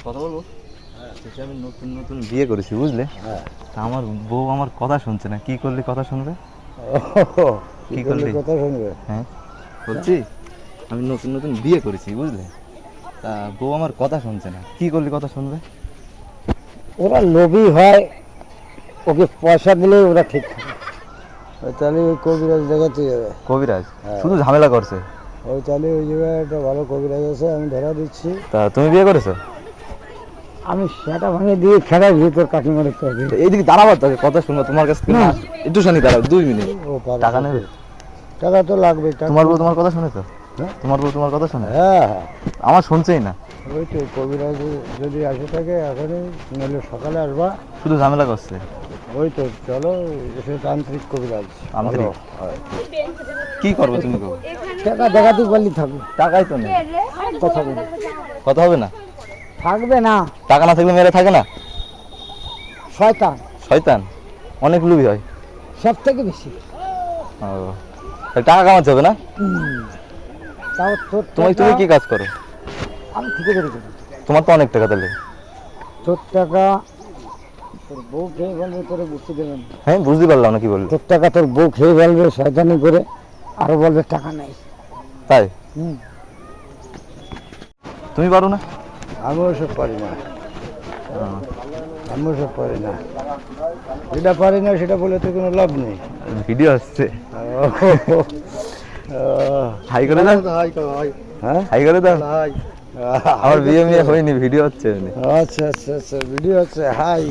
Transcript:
কথা বলবো? আমি নতুন নতুন বিয়ে করেছি বুঝলে, তা আমার বউ আমার কথা শুনছে না। কি করলে কথা শুনবে? কি করলে কথা শুনবে? হ্যাঁ বলছি, আমি নতুন নতুন বিয়ে করেছি বুঝলে, তা বউ আমার কথা শুনছে না। কি করলে কথা শুনবে? ওরা লোভী হয়, ওকে পয়সা দিলে ওরা ঠিক থাকে। তাহলে ওই কবিরাজ দেখাতে যাবে। কবিরাজ শুধু ঝামেলা করছে। ওই তাহলে ওই জায়গায় একটা ভালো কবিরাজ আছে, আমি ধরা দিচ্ছি। তা তুমি বিয়ে করেছো? আমি সেটা ভাঙে দিয়ে খেলার ভিতর কাকিমারে করবি। এইদিকে দাঁড়াবার তো, কথা শুনবো তোমার কাছ থেকে। একটু শুনি, দাঁড়াও 2 মিনিট। টাকা নেবে? টাকা তো লাগবে। তোমার বউ তোমার কথা শুনে তো? তোমার বউ তোমার কথা শুনে? হ্যাঁ, আমার শুনছেই না। ওই তো কবিরাজ যদি আসে থাকে এখনই, নইলে সকালে আসবা। শুধু ঝামেলা করছে। ওই তো চলো, এসে তান্ত্রিক কবিরাজ। তান্ত্রিক? কি করবো তুমি? টাকা দেখাতে পারলি থাকবে। টাকাই তো নেই। কথা বলি, কথা হবে না? থাকবে না। টাকা না থাকলে মেরে থাকে না? শয়তান, শয়তান অনেক লোভী হয়। সব থেকে বেশি। ও, টাকা কামাতে হবে না? তাও তোর তুমি কি কাজ করো? আমি ঠিকই করি। তোমার তো অনেক টাকা তাহলে। তোর টাকা তোর বউ খেয়ে ফেলবে, তোরে বুঝতে দেবেন। হ্যাঁ বুঝতে পারলাম না কি বললো। তোর টাকা তোর বউ খেয়ে ফেলবে শয়তানি করে, আরো বলবে টাকা নেই। তাই? তুমি পারো না? আমি ওসব পারি না, আমি ওসব পারি না। যেটা পারি না সেটা বলে তো কোনো লাভ নেই। ভিডিও আসছে, হাই করে দাও। হ্যাঁ, হাই করে দাও। আমার বিয়ে হয়নি, ভিডিও হচ্ছে। আচ্ছা আচ্ছা আচ্ছা, ভিডিও আছে। হাই।